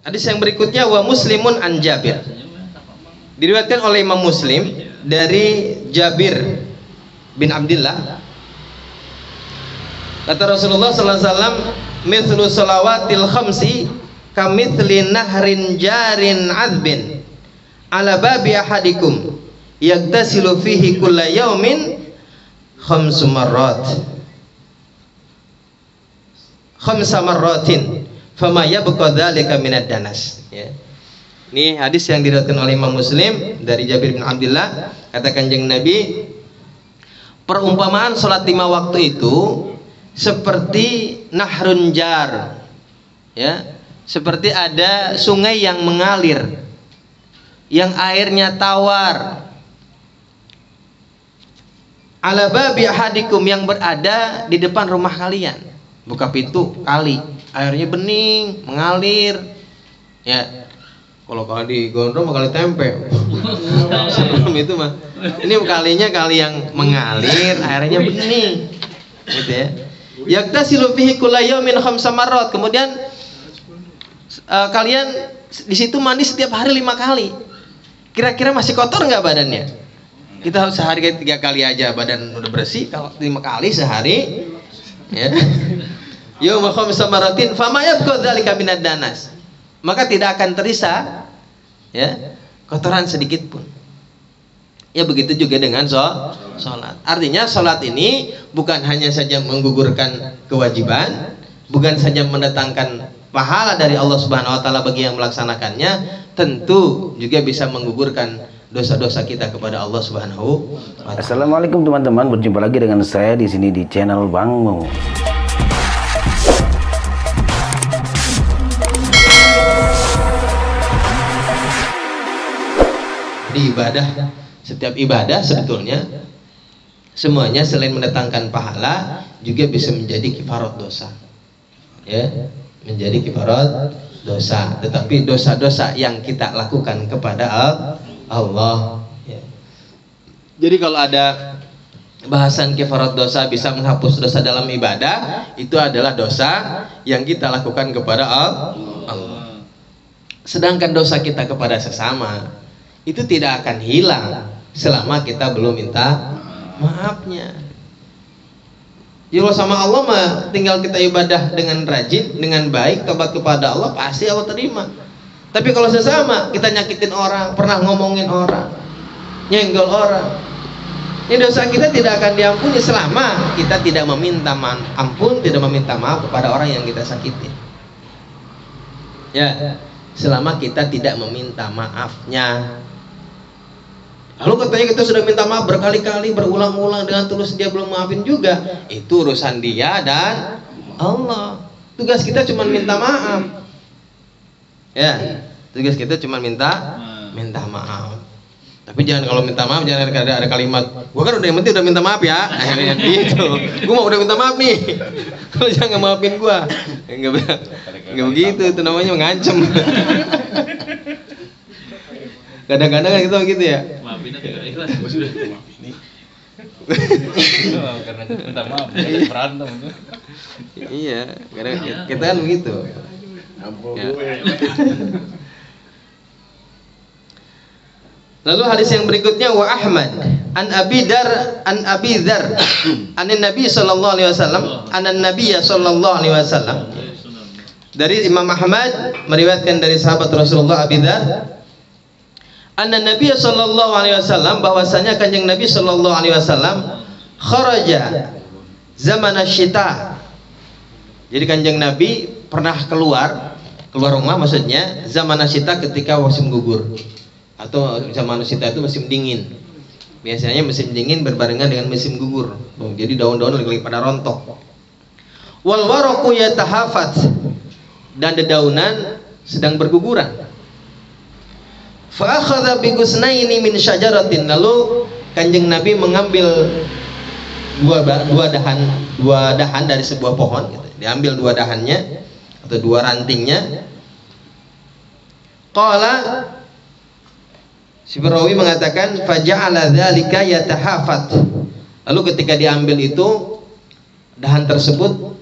Hadis yang berikutnya wa Muslimun an Jabir. Diriwayatkan oleh Imam Muslim dari Jabir bin Abdullah. Kata Rasulullah sallallahu alaihi wasallam, "Mithlu salawatil khamsi kamithli nahrin jarin adbin ala babi ahadikum yagtasilu fihi kulla yaumin khamsa marratin fama yabqa dzalika minad danas." Ya. Ini hadis yang diriwayatkan oleh Imam Muslim dari Jabir bin Abdullah. Kata Kanjeng Nabi, perumpamaan sholat 5 waktu itu seperti nahrun jar, ya, seperti ada sungai yang mengalir, yang airnya tawar, ala babi ahadikum, yang berada di depan rumah kalian. Buka pintu kali, airnya bening, mengalir, ya. Kalau kali gondrong mah kali tempe. Sebelum itu mah, ini kalinya kali yang mengalir, airnya bening, gitu ya. Yaktasilu fihi kulla yaumin khamsa marrat. Kemudian kalian di situ mandi setiap hari 5 kali. Kira-kira masih kotor nggak badannya? Kita harus sehari 3 kali aja badan udah bersih. Kalau 5 kali sehari, ya. Yauma khamsa marratin fama yabqa dzalika minad danas. Maka tidak akan tersisa, ya, kotoran sedikit pun. Ya begitu juga dengan sholat. Artinya sholat ini bukan hanya saja menggugurkan kewajiban, bukan saja mendatangkan pahala dari Allah Subhanahu wa taala bagi yang melaksanakannya, tentu juga bisa menggugurkan dosa-dosa kita kepada Allah Subhanahu wa taala. Assalamualaikum teman-teman, berjumpa lagi dengan saya di sini di channel Bang Mo. Di ibadah, setiap ibadah sebetulnya semuanya selain mendatangkan pahala juga bisa menjadi kifarat dosa, ya, menjadi kifarat dosa. Tetapi dosa-dosa yang kita lakukan kepada Allah, ya. Jadi kalau ada bahasan kifarat dosa bisa menghapus dosa dalam ibadah, itu adalah dosa yang kita lakukan kepada Allah. Sedangkan dosa kita kepada sesama itu tidak akan hilang selama kita belum minta maafnya. Kalau sama Allah mah tinggal kita ibadah dengan rajin, dengan baik, tobat kepada Allah, pasti Allah terima. Tapi kalau sesama kita nyakitin orang, pernah ngomongin orang, nyenggol orang, ini dosa kita tidak akan diampuni selama kita tidak meminta ampun, tidak meminta maaf kepada orang yang kita sakitin. Ya, selama kita tidak meminta maafnya. Lalu katanya kita sudah minta maaf berkali-kali, berulang-ulang dengan tulus, dia belum maafin juga. Itu urusan dia dan Allah. Tugas kita cuma minta maaf. Ya, tugas kita cuma minta maaf. Tapi jangan kalau minta maaf jangan ada kalimat, gua kan udah yang penting udah minta maaf ya. Akhirnya gitu. Gua mau udah minta maaf nih. Kalau jangan maafin gua. Enggak begitu, itu namanya mengancam. Kadang-kadang kan kita begitu ya. Maafin aja gak ikhlas, gue sudah maafin. Karena minta maaf, berantem. Iya, karena kita kan begitu. Ya. Lalu hadis yang berikutnya wa Ahmad an Abi Dzar an Nabi sallallahu alaihi wasallam dari Imam Ahmad meriwayatkan dari sahabat Rasulullah Abi Dzar anna Nabi sallallahu alaihi wasallam, bahwasanya Kanjeng Nabi sallallahu alaihi wasallam kharaja zaman asyita. Jadi Kanjeng Nabi pernah keluar rumah, maksudnya zaman asyita ketika musim gugur, atau zaman asyita itu musim dingin. Biasanya musim dingin berbarengan dengan musim gugur. Jadi daun-daun lagi pada rontok. Wal waraqu yatahafat, dan dedaunan sedang berguguran. Fa akhadha bi ghusnaini min syajaratin, lalu Kanjeng Nabi mengambil dua dahan dari sebuah pohon, gitu. Diambil 2 dahannya atau 2 rantingnya. Qala, si perawi mengatakan faja'ala dzalika yatahafat, lalu ketika diambil itu dahan tersebut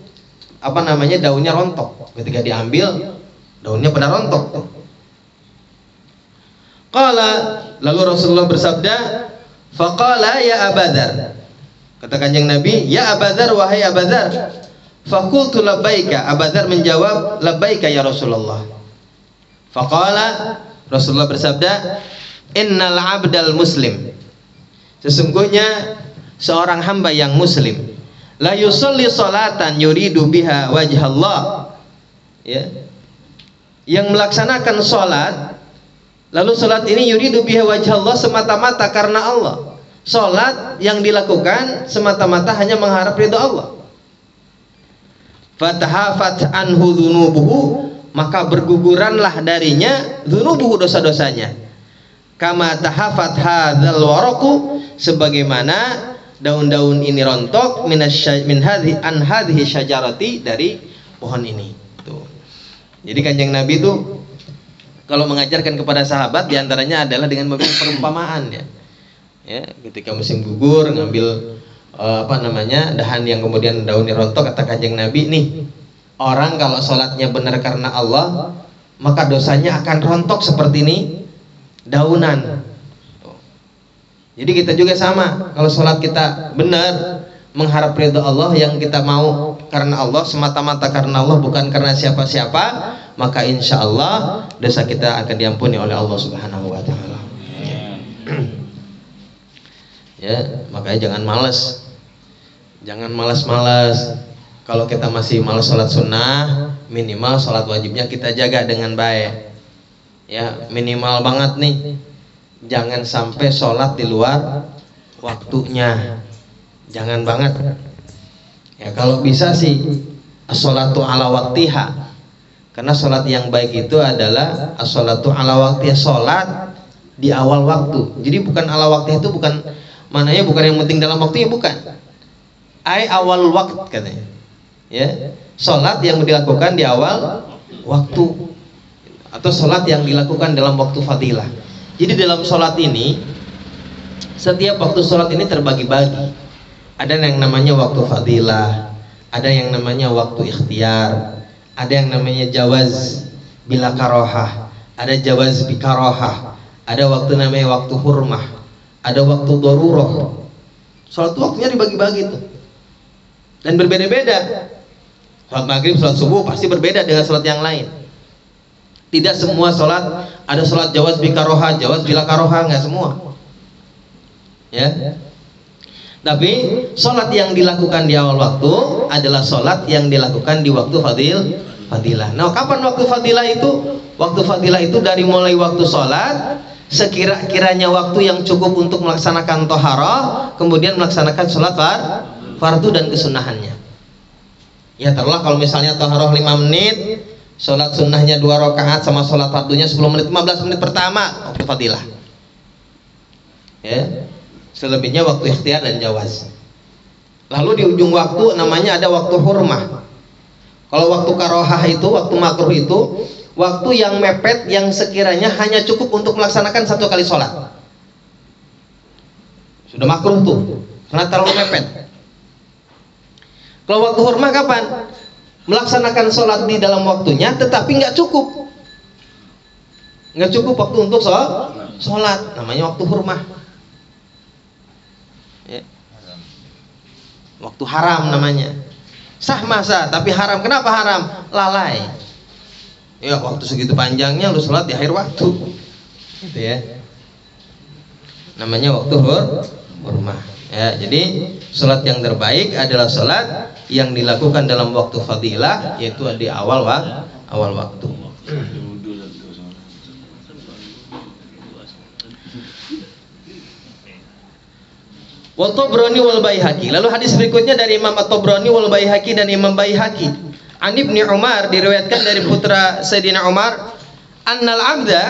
daunnya rontok. Ketika diambil daunnya pada rontok tuh. Qala, lalu Rasulullah bersabda, faqala ya Abadzar. Kata Kanjeng Nabi, ya Abadzar, wahai Abadzar. Faqultu labbaika. Abadzar menjawab, labbaika ya Rasulullah. Faqala, Rasulullah bersabda, innal abdal muslim. Sesungguhnya seorang hamba yang muslim, la yusalli salatan yuridu biha wajhallah, ya, yang melaksanakan salat, lalu salat ini yuridu biha wajhallah, semata-mata karena Allah. Salat yang dilakukan semata-mata hanya mengharap ridha Allah. Fatahafat anhu dzunubuhu, maka berguguranlah darinya dzunubuhu, dosa-dosanya. Kama tahafat hadzal waraqu, sebagaimana daun-daun ini rontok min hadhihi syajarati, dari pohon ini. Tuh. Jadi Kanjeng Nabi itu kalau mengajarkan kepada sahabat diantaranya adalah dengan memberikan perumpamaan, ya. Ya, ketika musim gugur ngambil dahan yang kemudian daunnya rontok, kata Kanjeng Nabi, nih, orang kalau sholatnya benar karena Allah, maka dosanya akan rontok seperti ini daunan. Jadi kita juga sama, kalau sholat kita benar mengharap ridha Allah, yang kita mau karena Allah, semata-mata karena Allah, bukan karena siapa-siapa, maka insya Allah dosa kita akan diampuni oleh Allah Subhanahu wa Ta'ala. Ya, makanya jangan malas. Kalau kita masih malas sholat sunnah, minimal sholat wajibnya kita jaga dengan baik. Ya, minimal banget nih, jangan sampai sholat di luar waktunya, jangan banget. Ya, kalau bisa sih as-sholatu ala waktiha, karena sholat yang baik itu adalah as-sholatu ala waktiha, sholat di awal waktu. Jadi bukan ala waktiha itu bukan mananya, bukan yang penting dalam waktunya, bukan. Awal waktu katanya. Ya, sholat yang dilakukan di awal waktu, atau sholat yang dilakukan dalam waktu fadilah. Jadi dalam sholat ini, setiap waktu sholat ini terbagi-bagi. Ada yang namanya waktu fadilah, ada yang namanya waktu ikhtiar, ada yang namanya jawaz bila karohah, ada jawaz bi karohah, ada waktu namanya waktu hurmah, ada waktu daruroh. Sholat waktunya dibagi-bagi itu, dan berbeda-beda. Sholat maghrib, sholat subuh pasti berbeda dengan sholat yang lain. Tidak semua sholat ada sholat jawaz bi karohah, jawaz bila karohah, nggak semua. Ya. Tapi sholat yang dilakukan di awal waktu adalah sholat yang dilakukan di waktu fadilah. Nah, kapan waktu fadilah itu? Waktu fadilah itu dari mulai waktu sholat, sekira-kiranya waktu yang cukup untuk melaksanakan toharoh, kemudian melaksanakan sholat fardu dan kesunahannya. Ya, taruhlah kalau misalnya toharoh 5 menit, sholat sunnahnya 2 rakaat, sama sholat fardunya 10 menit, 15 menit pertama waktu fadilah. Ya, selebihnya waktu ikhtiar dan jawaz. Lalu di ujung waktu namanya ada waktu hurmah. Kalau waktu karohah itu, waktu makruh itu, waktu yang mepet, yang sekiranya hanya cukup untuk melaksanakan 1 kali sholat. Sudah makruh tuh, karena terlalu mepet. Kalau waktu hurmah kapan? Melaksanakan sholat di dalam waktunya, tetapi nggak cukup. Nggak cukup waktu untuk sholat, namanya waktu hurmah. Ya. Waktu haram namanya. Sah masa, tapi haram. Kenapa haram? Lalai. Ya, waktu segitu panjangnya lu sholat di akhir waktu, gitu ya. Namanya waktu hurmah. Ya, jadi sholat yang terbaik adalah sholat yang dilakukan dalam waktu fadilah, yaitu di awal waktu. Wa Tabrani wal Baihaqi. Lalu hadis berikutnya dari Imam At-Tabrani wal Baihaqi dan Imam Baihaqi. An Ibnu Umar, diriwayatkan dari putra Sayyidina Umar, annal abda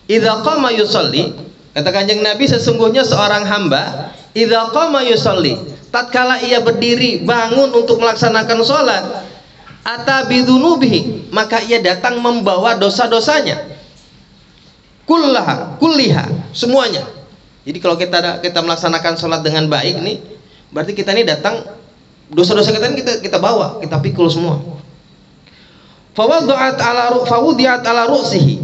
idza qama yusalli, kata Kanjeng Nabi, sesungguhnya seorang hamba idza qama yusalli, tatkala ia berdiri bangun untuk melaksanakan sholat, ata bidzunubihi, maka ia datang membawa dosa-dosanya, kulliha, semuanya. Jadi kalau kita melaksanakan sholat dengan baik nih, berarti kita ini datang, dosa-dosa kita ini kita bawa, kita pikul semua. Fawudiat ala ru'sihi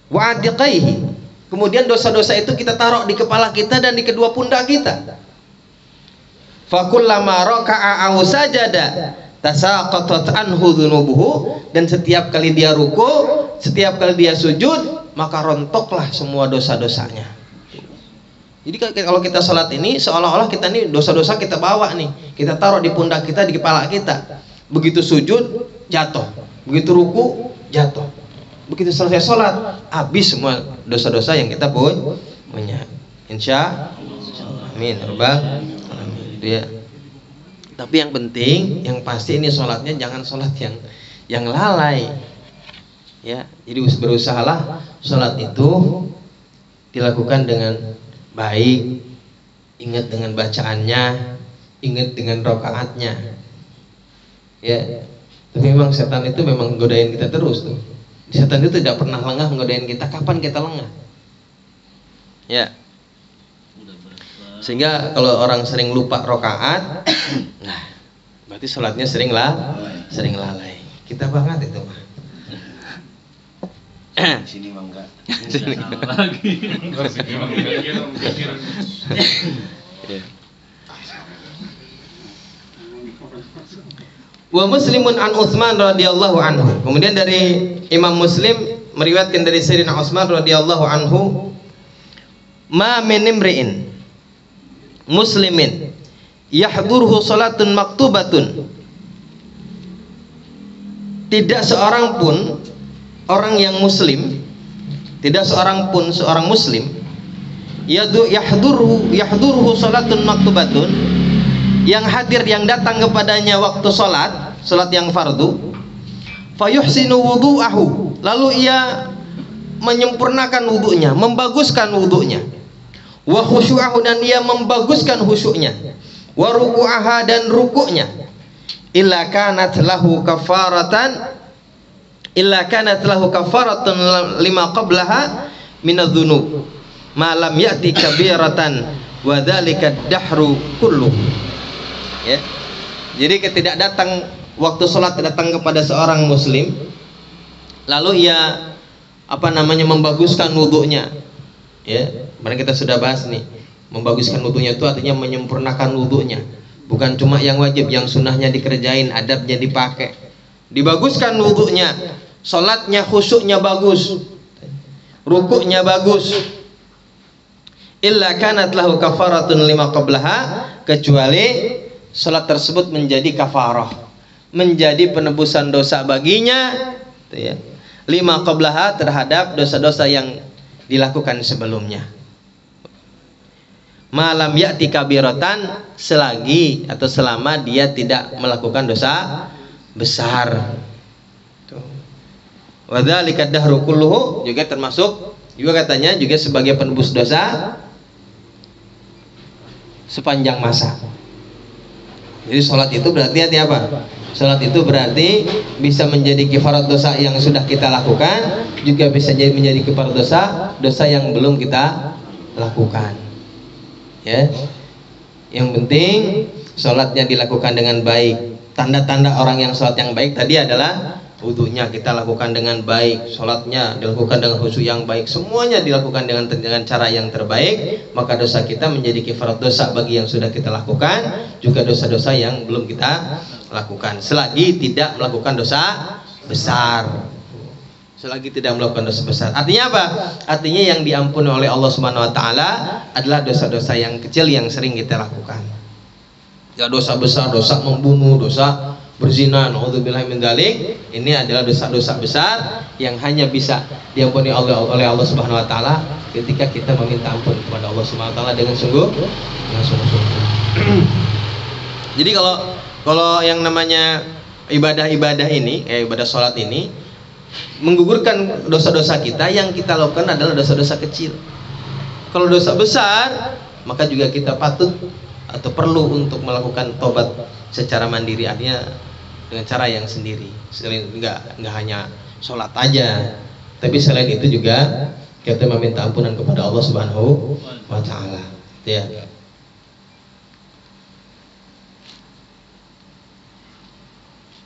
wa atiqaihi. Kemudian dosa-dosa itu kita taruh di kepala kita dan di kedua pundak kita. Fakullama raka'a aw sajada tasaqatat anhu dzunubuhu, dan setiap kali dia ruku, setiap kali dia sujud, maka rontoklah semua dosa-dosanya. Jadi kalau kita sholat ini seolah-olah kita nih dosa-dosa kita bawa nih, kita taruh di pundak kita, di kepala kita. Begitu sujud jatuh, begitu ruku jatuh, begitu selesai sholat habis semua dosa-dosa yang kita punya. Insya Allah. Amin. Ya. Tapi yang penting, yang pasti ini sholatnya jangan sholat yang lalai. Ya, jadi berusahalah sholat itu dilakukan dengan baik, ingat dengan bacaannya, ingat dengan rokaatnya. Ya, tapi memang setan itu memang godain kita terus tuh. Setan itu tidak pernah lengah menggodain kita. Kapan kita lengah? Ya. Sehingga kalau orang sering lupa rokaat, nah berarti sholatnya sering lalai. Kita banget itu mah. Sini mah enggak. Wa Muslimun an Utsman radhiyallahu anhu. Kemudian dari Imam Muslim meriwayatkan dari Sayyidina Utsman radhiyallahu anhu, ma min imri'in muslimin yahdhuruhu salatun maktubatun. Tidak seorang pun orang yang muslim, tidak seorang pun seorang muslim yahdhuruhu salatun maktubatun, yang hadir, yang datang kepadanya waktu salat yang fardu, fayuhsinu wudu'ahu, lalu ia menyempurnakan wudunya, membaguskan wudunya, wa khusyu'ahu, dan ia membaguskan khusyuknya, wa ruku'aha, dan rukuknya, illa kanat lahu kafaratun lima qablaha minadz-dzunub ma lam ya'ti kabiratan wa dzalika dahru kulluh. Ya. Jadi ketika datang waktu sholat datang kepada seorang muslim, lalu ia membaguskan wudunya. Ya, kemarin kita sudah bahas nih, membaguskan wudunya itu artinya menyempurnakan wudunya. Bukan cuma yang wajib, yang sunnahnya dikerjain, adabnya dipakai. Dibaguskan wudunya, sholatnya khusyuknya bagus, rukuknya bagus. Illa kanat lahu kafaratun lima qablaha, kecuali sholat tersebut menjadi kafarah, menjadi penebusan dosa baginya, ya, lima qablaha, terhadap dosa-dosa yang dilakukan sebelumnya. Malam ya'ti kabiratan, selagi atau selama dia tidak melakukan dosa besar. Wa dzalika dahru kulluhu, juga termasuk juga katanya juga sebagai penebus dosa sepanjang masa. Jadi sholat itu berarti apa? Sholat itu berarti bisa menjadi kifarat dosa yang sudah kita lakukan, juga bisa menjadi kifarat dosa yang belum kita lakukan. Ya, yang penting sholatnya dilakukan dengan baik. Tanda-tanda orang yang sholat yang baik tadi adalah wudunya kita lakukan dengan baik, sholatnya dilakukan dengan khusyuk yang baik, semuanya dilakukan dengan cara yang terbaik, maka dosa kita menjadi kifarat dosa bagi yang sudah kita lakukan, juga dosa-dosa yang belum kita lakukan, selagi tidak melakukan dosa besar. Selagi tidak melakukan dosa besar, artinya apa? Artinya yang diampuni oleh Allah Subhanahu wa taala adalah dosa-dosa yang kecil yang sering kita lakukan. Ya, dosa besar, dosa membunuh, dosa berzina, naudzubillah min dzalik, ini adalah dosa-dosa besar yang hanya bisa diampuni oleh Allah Subhanahu wa taala ketika kita meminta ampun kepada Allah Subhanahu wa taala dengan sungguh-sungguh. Jadi kalau yang namanya ibadah-ibadah ini, ibadah sholat ini menggugurkan dosa-dosa kita, yang kita lakukan adalah dosa-dosa kecil. Kalau dosa besar, maka juga kita patut atau perlu untuk melakukan tobat secara mandiri, artinya dengan cara yang sendiri. Enggak hanya sholat aja, tapi selain itu juga kita meminta ampunan kepada Allah Subhanahu wa taala. Ya.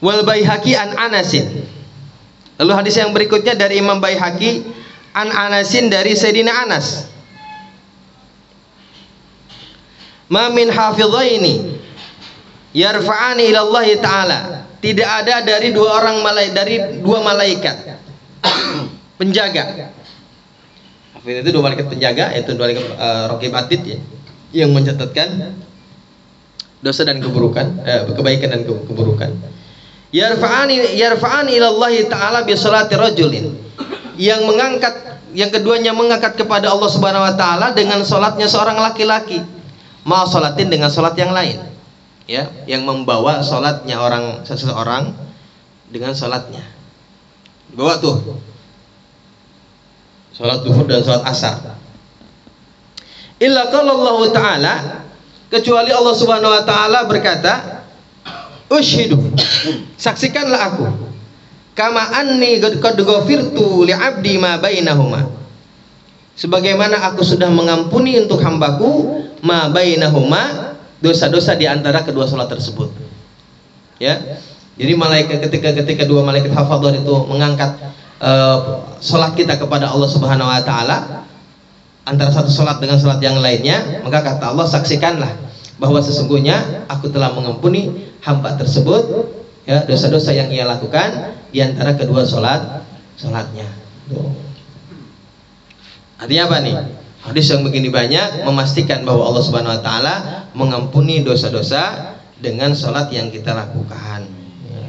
Wal Baihaqi an Anasin. Lalu hadis yang berikutnya dari Imam Baihaqi an Anasin dari Sayyidina Anas. Ma min hafidhaini yarfa'ani ila Allah Ta'ala. Tidak ada dari dua malaikat penjaga. Hafidh itu dua malaikat penjaga, yaitu dua malaikat raqib atid ya, yang mencatatkan dosa dan keburukan, kebaikan dan keburukan. Yarfa'ani ila Allah Ta'ala bi salati rajulin. Yang keduanya mengangkat kepada Allah Subhanahu wa taala dengan salatnya seorang laki-laki. Ma salatin dengan salat yang lain. Ya, yang membawa salatnya seseorang dengan salatnya. Bawa tuh salat zuhur dan salat asar. Illa qala Allah Ta'ala, kecuali Allah Subhanahu wa taala berkata, "Ushidu." Saksikanlah aku. Kama anni qad ghafirtu li 'abdi ma bainahuma. Sebagaimana aku sudah mengampuni untuk hambaku ma bainahuma, dosa-dosa di antara kedua salat tersebut. Ya. Jadi ketika dua malaikat hafadzah itu mengangkat salat kita kepada Allah Subhanahu wa taala antara satu salat dengan salat yang lainnya, maka kata Allah, saksikanlah bahwa sesungguhnya aku telah mengampuni hamba tersebut ya dosa-dosa yang ia lakukan di antara kedua salatnya. Artinya apa nih? Hadis yang begini banyak memastikan bahwa Allah Subhanahu wa taala mengampuni dosa-dosa dengan salat yang kita lakukan. Ya.